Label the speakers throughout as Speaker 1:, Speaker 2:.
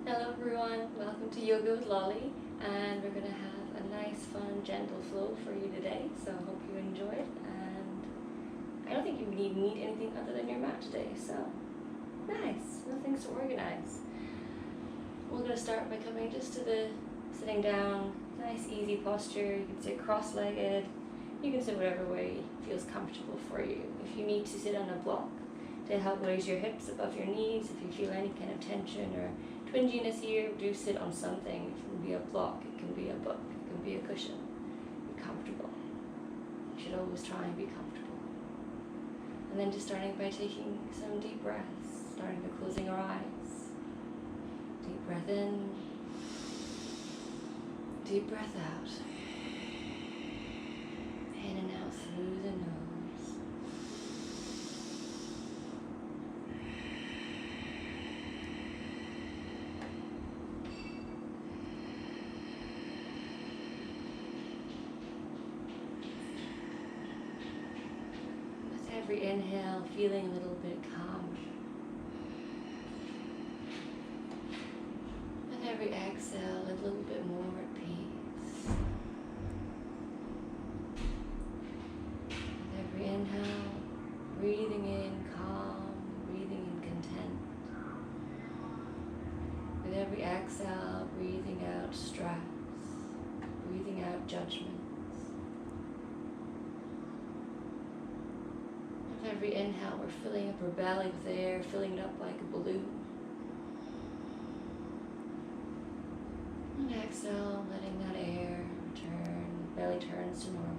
Speaker 1: Hello everyone, welcome to Yoga with Lolli, and we're going to have a nice, fun, gentle flow for you today, so I hope you enjoy it. And I don't think you need anything other than your mat today, so nice, nothing to organize. We're going to start by coming just to the sitting down, nice easy posture. You can sit cross-legged, you can sit whatever way feels comfortable for you. If you need to sit on a block to help raise your hips above your knees, if you feel any kind of tension or twinginess here, do sit on something. It can be a block, it can be a book, it can be a cushion. Be comfortable. You should always try and be comfortable. And then just starting by taking some deep breaths, starting by closing our eyes. Deep breath in, deep breath out. In and out through the nose. Every inhale, feeling a little bit calmer. With every exhale, a little bit more at peace. With every inhale, breathing in calm, breathing in content. With every exhale, breathing out stress, breathing out judgment. Every inhale, we're filling up our belly with air, filling it up like a balloon. And exhale, letting that air return, belly turns to normal.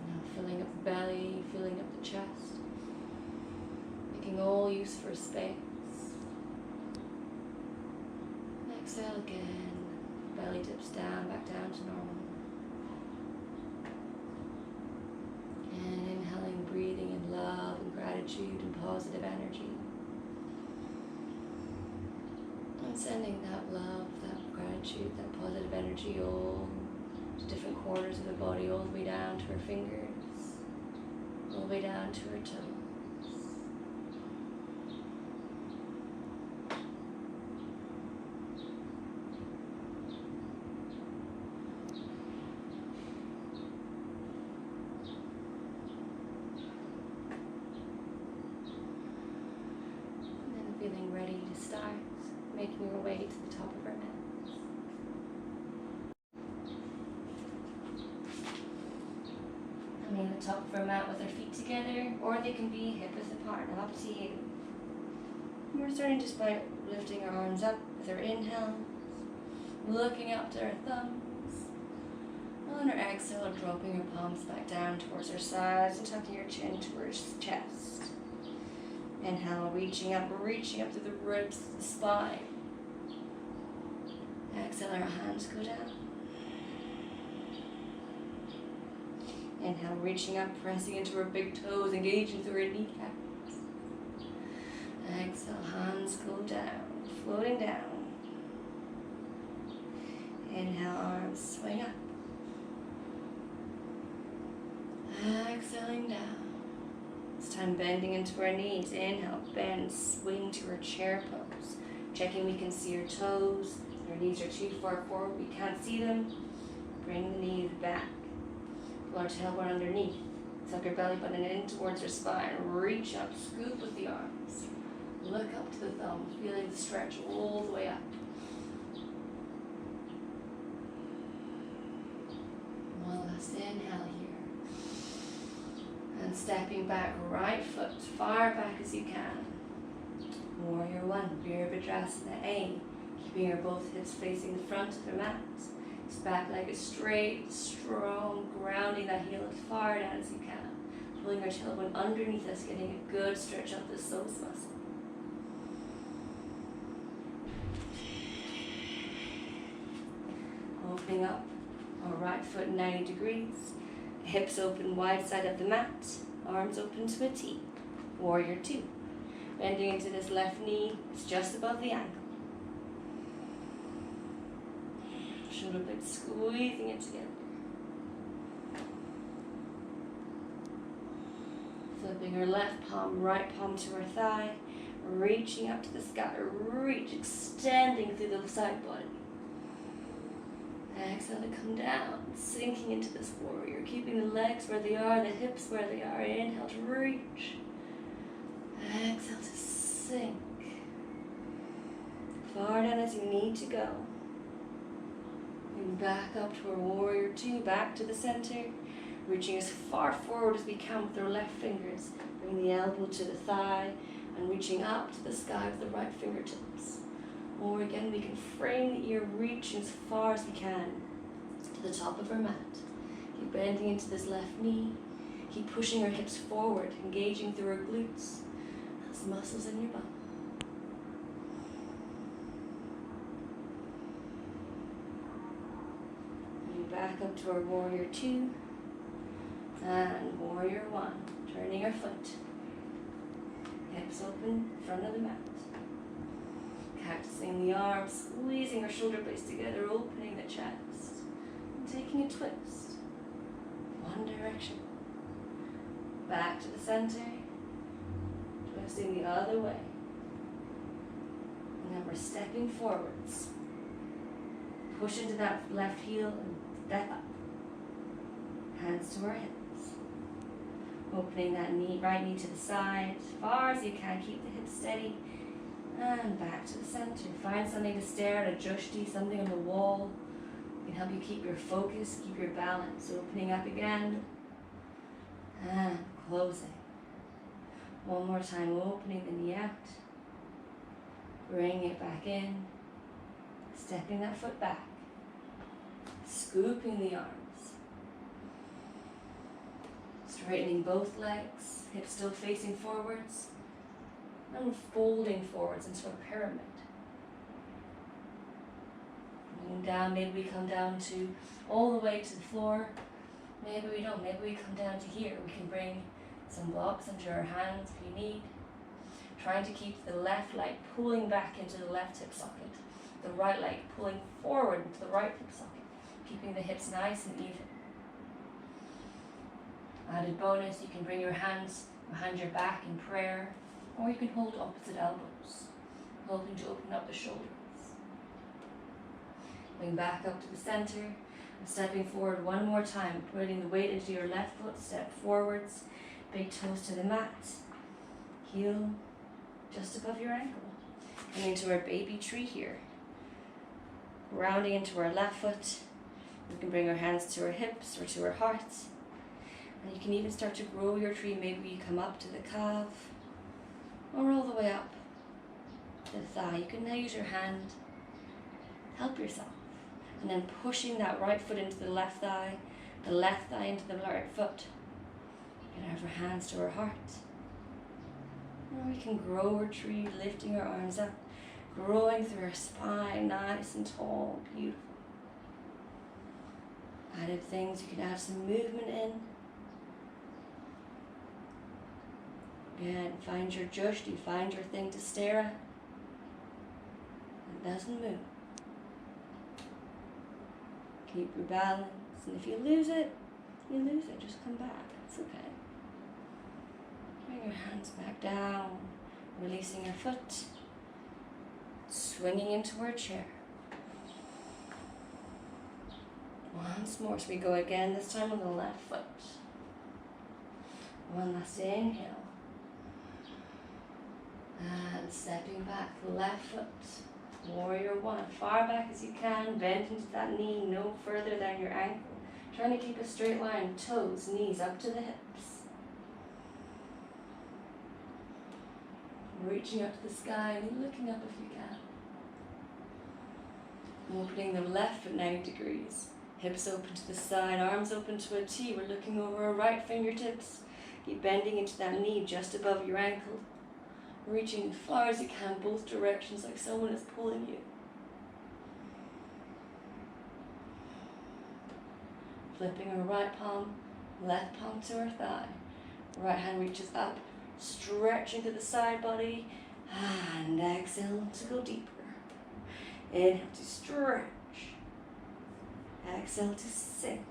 Speaker 1: Now filling up the belly, filling up the chest, making all use for space. Exhale again, belly dips down, back down to normal. And inhaling, breathing in love and gratitude and positive energy. And sending that love, that gratitude, that positive energy all to different corners of the body, all the way down to our fingers, all the way down to our toes. Feeling ready to start, making our way to the top of our mat. I mean the top of our mat with our feet together, or they can be hip width apart, now up to you. And we're starting just by lifting our arms up with our inhale, looking up to our thumbs. On our exhale, dropping our palms back down towards our sides and tucking your chin towards the chest. Inhale, reaching up through the ribs, the spine. Exhale, our hands go down. Inhale, reaching up, pressing into our big toes, engaging through our kneecaps. Exhale, hands go down, floating down. Inhale, arms swing up. Exhaling down. This time bending into our knees. Inhale, bend, swing to our chair pose. Checking we can see our toes. Our knees are too far forward, we can't see them. Bring the knees back. Pull our tailbone underneath. Tuck our belly button in towards our spine. Reach up, scoop with the arms. Look up to the thumbs, feeling the stretch all the way up. One last inhale here. And stepping back, right foot far back as you can. Warrior one, Virabhadrasana A. Keeping your both hips facing the front of the mat. This back leg is straight, strong, grounding that heel as far down as you can. Pulling our tailbone underneath us, getting a good stretch up the psoas muscle. Opening up our right foot 90 degrees. Hips open wide side of the mat, arms open to a T. Warrior two. Bending into this left knee, it's just above the ankle. Shoulder blades squeezing it together. Flipping our left palm, right palm to our thigh, reaching up to the sky, reach, extending through the side body. Exhale to come down, sinking into this warrior, keeping the legs where they are, the hips where they are. Inhale to reach. Exhale to sink. Far down as you need to go. And back up to our warrior two, back to the center. Reaching as far forward as we can with our left fingers. Bring the elbow to the thigh and reaching up to the sky with the right fingertips. Or again, we can frame the ear, reaching as far as we can to the top of our mat. Keep bending into this left knee. Keep pushing our hips forward, engaging through our glutes. Those muscles in your bum. And back up to our warrior two and warrior one. Turning our foot. Hips open, front of the mat. Cactusing the arms, squeezing our shoulder blades together, opening the chest. And taking a twist. One direction. Back to the center. Twisting the other way. And then we're stepping forwards. Push into that left heel and step up. Hands to our hips. Opening that knee, right knee to the side, as far as you can. Keep the hips steady. And back to the center. Find something to stare at, a jushti, something on the wall. It can help you keep your focus, keep your balance. Opening up again. And closing. One more time, opening the knee out. Bringing it back in. Stepping that foot back. Scooping the arms. Straightening both legs, hips still facing forwards. And folding forwards into a pyramid. Moving down, maybe we come down to all the way to the floor. Maybe we don't, maybe we come down to here. We can bring some blocks into our hands if you need. Trying to keep the left leg pulling back into the left hip socket. The right leg pulling forward into the right hip socket. Keeping the hips nice and even. Added bonus, you can bring your hands behind your back in prayer, or you can hold opposite elbows, helping to open up the shoulders. Going back up to the center, and stepping forward one more time, putting the weight into your left foot, step forwards, big toes to the mat, heel just above your ankle. Coming into our baby tree here. Rounding into our left foot, we can bring our hands to our hips or to our hearts. And you can even start to grow your tree. Maybe you come up to the calf or all the way up to the thigh. You can now use your hand, help yourself. And then pushing that right foot into the left thigh into the right foot. You can have our hands to our heart. Or we can grow our tree, lifting our arms up, growing through our spine, nice and tall, beautiful. Added things, you can add some movement in. Again, find your jushti, find your thing to stare at. It doesn't move. Keep your balance, and if you lose it, you lose it. Just come back. It's okay. Bring your hands back down, releasing your foot, swinging into our chair. Once more, so we go again, this time on the left foot. One last inhale. And stepping back, left foot, warrior one, far back as you can, bend into that knee, no further than your ankle. Trying to keep a straight line, toes, knees up to the hips. Reaching up to the sky and looking up if you can. Opening the left foot 90 degrees. Hips open to the side, arms open to a T. We're looking over our right fingertips. Keep bending into that knee just above your ankle. Reaching as far as you can, both directions, like someone is pulling you. Flipping our right palm, left palm to our thigh. Right hand reaches up, stretching to the side body, and exhale to go deeper. Inhale to stretch. Exhale to sink.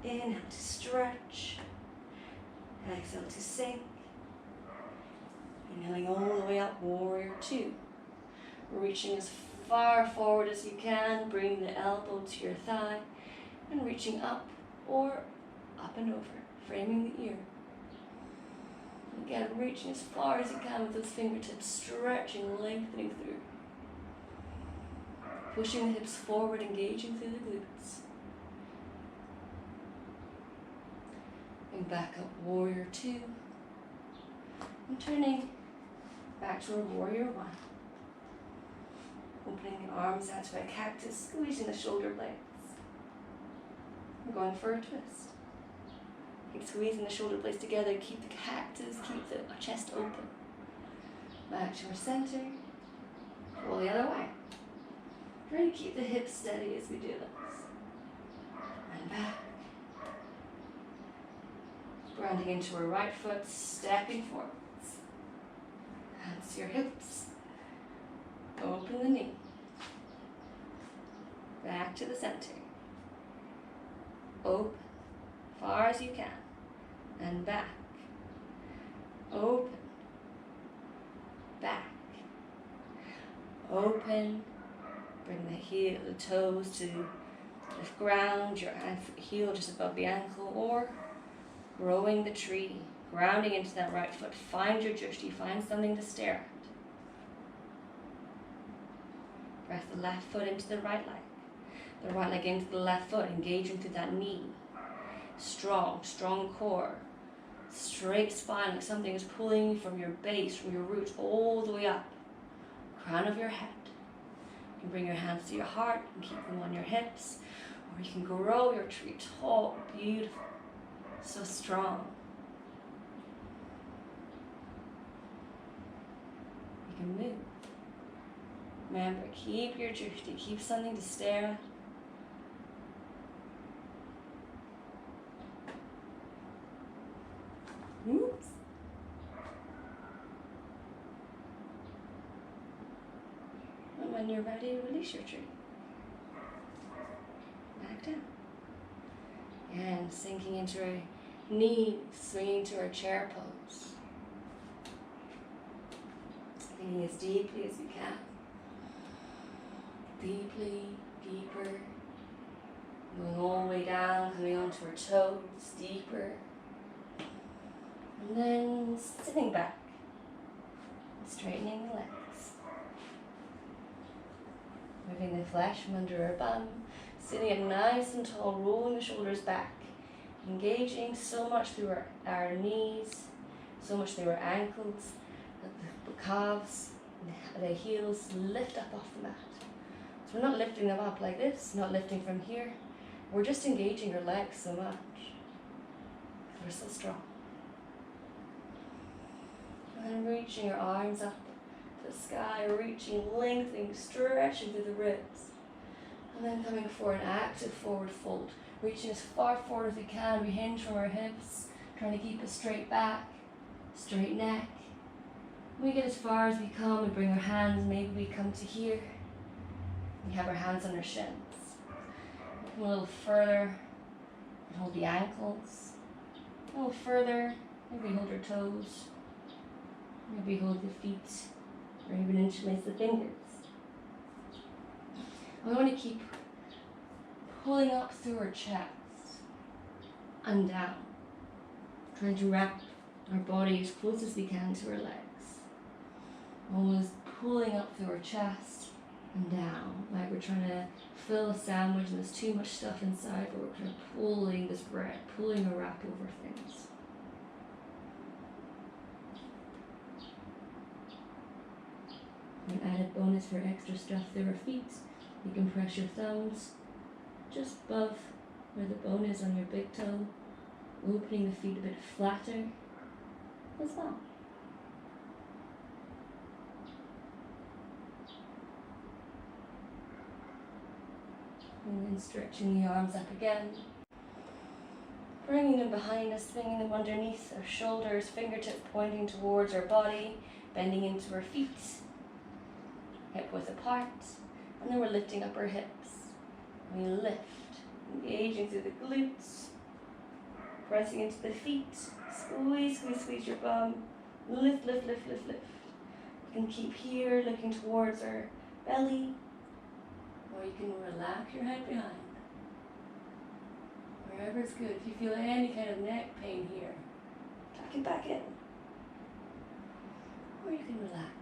Speaker 1: Inhale to stretch. Exhale to sink. Inhaling all the way up, warrior two. Reaching as far forward as you can, bring the elbow to your thigh, and reaching up or up and over, framing the ear. Again, reaching as far as you can with those fingertips, stretching, lengthening through. Pushing the hips forward, engaging through the glutes. And back up, warrior two. And turning back to a warrior one. Opening the arms out to a cactus, squeezing the shoulder blades. We're going for a twist. Keep squeezing the shoulder blades together, keep the cactus, keep the chest open. Back to our center. Pull the other way. Try to keep the hips steady as we do this. And back. Grounding into our right foot, stepping forwards. Hands to your hips. Open the knee. Back to the center. Open, far as you can. And back. Open. Back. Open. Bring the toes to the ground, your heel just above the ankle, or growing the tree, grounding into that right foot. Find your drishti, find something to stare at. Press the left foot into the right leg. The right leg into the left foot, engaging through that knee. Strong, strong core. Straight spine, like something is pulling you from your base, from your roots, all the way up. Crown of your head. You can bring your hands to your heart and keep them on your hips. Or you can grow your tree tall, beautiful, so strong. You can move. Remember, keep your drishti, keep something to stare at. Oops. And when you're ready, release your tree. Back down. And sinking into our knees, swinging to our chair pose. Breathing as deeply as you can. Deeply, deeper. Going all the way down, coming onto our toes, deeper. And then sitting back, straightening the legs. Moving the flesh from under our bum, sitting up nice and tall, rolling the shoulders back, engaging so much through our knees, so much through our ankles, that the calves, the heels lift up off the mat. So we're not lifting them up like this, not lifting from here. We're just engaging our legs so much. We're so strong. And reaching your arms up to the sky, reaching, lengthening, stretching through the ribs. And then coming for an active forward fold. Reaching as far forward as we can, we hinge from our hips, trying to keep a straight back, straight neck. When we get as far as we come, we bring our hands, maybe we come to here. We have our hands on our shins. Come a little further, hold the ankles. A little further, maybe hold your toes. Maybe hold the feet, or even interlace the fingers. We want to keep pulling up through our chest and down. Trying to wrap our body as close as we can to our legs. Almost pulling up through our chest and down, like we're trying to fill a sandwich and there's too much stuff inside, but we're kind of pulling this bread, pulling a wrap over things. An added bonus for extra stuff through our feet, you can press your thumbs just above where the bone is on your big toe, opening the feet a bit flatter as well. And then stretching the arms up again, bringing them behind us, swinging them underneath our shoulders, fingertips pointing towards our body, bending into our feet. Hip width apart, and then we're lifting up our hips. We lift, engaging through the glutes, pressing into the feet, squeeze, squeeze, squeeze your bum, Lift, lift, lift, lift, lift. You can keep here looking towards our belly, or you can relax your head behind. Wherever it's good. If you feel any kind of neck pain here, tuck it back in. Or you can relax.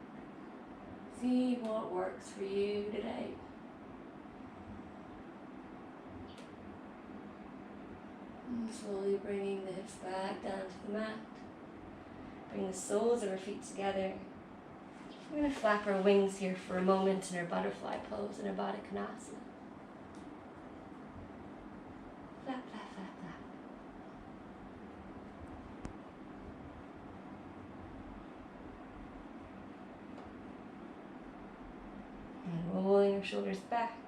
Speaker 1: See what works for you today. And slowly bringing the hips back down to the mat. Bring the soles of our feet together. We're going to flap our wings here for a moment in our butterfly pose in our Baddha Konasana. Flap, flap, flap, flap. And rolling your shoulders back.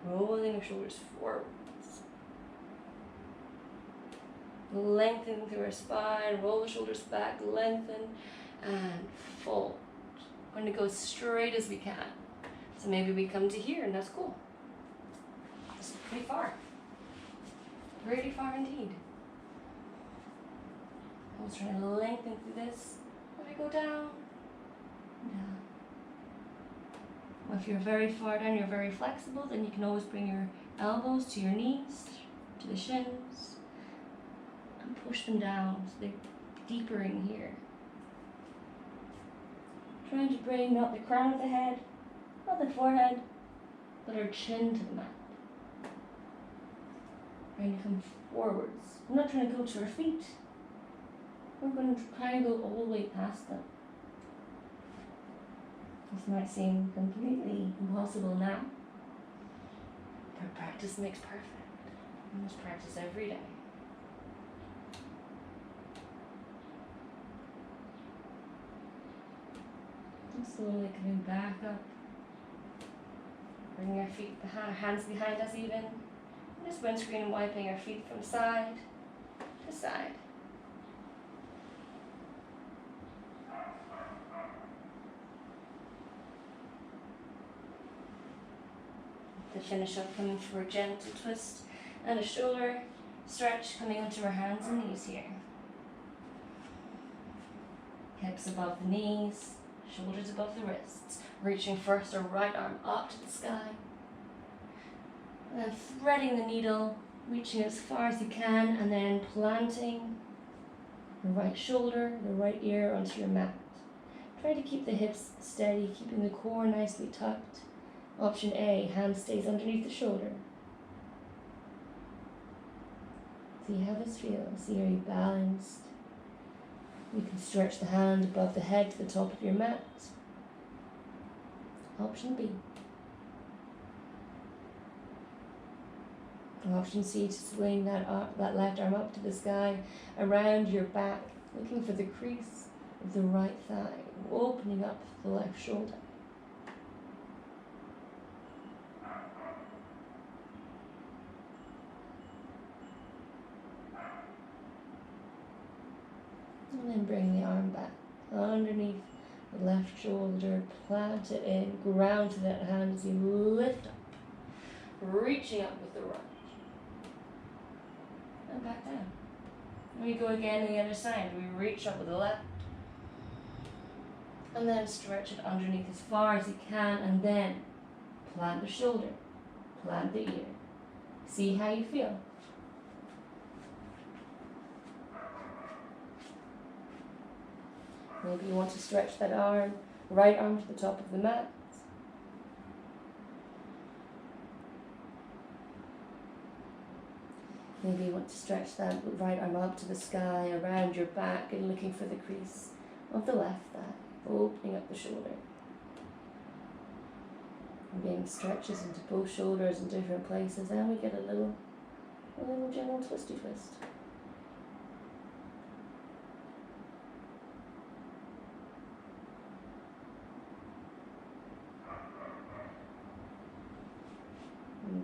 Speaker 1: Rolling your shoulders forwards. Lengthen through our spine, roll the shoulders back, lengthen, and fold. We're going to go straight as we can. So maybe we come to here, and that's cool. That's pretty far. Pretty far indeed. I'm just trying to lengthen through this. Let me go down, down. Well, if you're very far down, you're very flexible, then you can always bring your elbows to your knees, to the shins, and push them down so they're deeper in here. Trying to bring not the crown of the head, not the forehead, but our chin to the mat. Trying to come forwards. I'm not trying to go to our feet. We're going to try and go all the way past them. This might seem completely impossible now, but practice makes perfect. We must practice every day. And slowly coming back up. Bringing our feet behind, hands behind us even. And just windscreen wiping our feet from side to side. To finish up, coming for a gentle twist and a shoulder stretch, coming onto our hands and knees here. Hips above the knees, shoulders above the wrists. Reaching first our right arm up to the sky. And then threading the needle, reaching as far as you can, and then planting the right shoulder, the right ear onto your mat. Try to keep the hips steady, keeping the core nicely tucked. Option A, hand stays underneath the shoulder. See how this feels. See, are you balanced? You can stretch the hand above the head to the top of your mat. Option B. Option C, to swing that left arm up to the sky, around your back, looking for the crease of the right thigh, opening up the left shoulder. And then bring the arm back underneath the left shoulder, plant it in, ground to that hand as you lift up, reaching up with the right. And back down. And we go again on the other side. We reach up with the left. And then stretch it underneath as far as you can, and then plant the shoulder, plant the ear. See how you feel. Maybe you want to stretch that arm, right arm to the top of the mat. Maybe you want to stretch that right arm up to the sky, around your back, and looking for the crease of the left thigh, opening up the shoulder. And getting stretches into both shoulders in different places, and we get a little gentle twisty twist.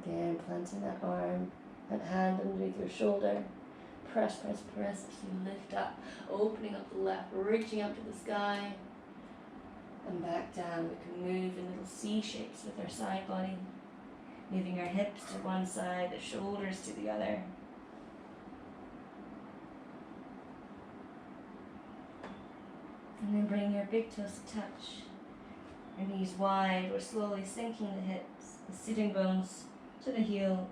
Speaker 1: Again, planting that arm, that hand underneath your shoulder. Press, press, press as you lift up, opening up the left, reaching up to the sky, and back down. We can move in little C shapes with our side body, moving our hips to one side, the shoulders to the other. And then bring your big toes to touch. Your knees wide. We're slowly sinking the hips, the sitting bones to the heels,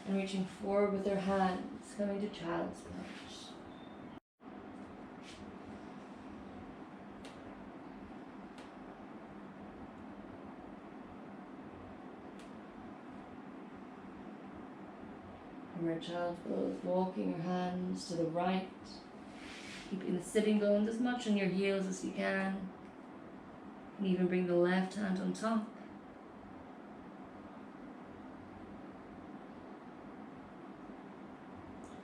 Speaker 1: and reaching forward with our hands, coming to child's pose. From our child's pose, walking your hands to the right, keeping the sitting bones as much on your heels as you can. And even bring the left hand on top.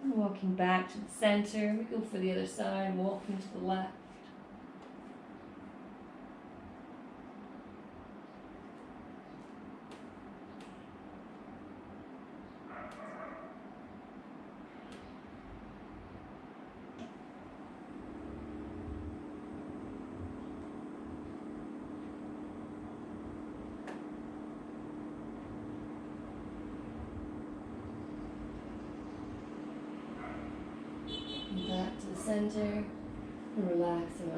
Speaker 1: And walking back to the center, we go for the other side, walking to the left. Back to the center, and relaxing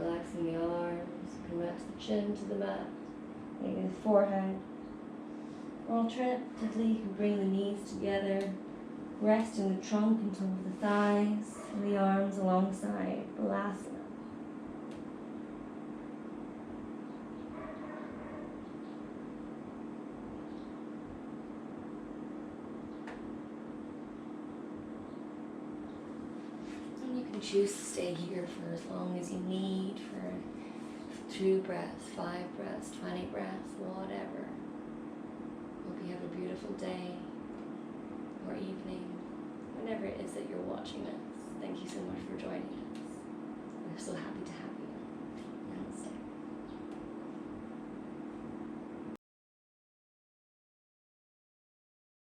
Speaker 1: the arms, come back to the chin to the mat, maybe the forehead. Or alternatively, you can bring the knees together, resting the trunk on top of the thighs, and the arms alongside Balasana. Choose to stay here for as long as you need, for 2 breaths, 5 breaths, 20 breaths, whatever. Hope you have a beautiful day or evening, whenever it is that you're watching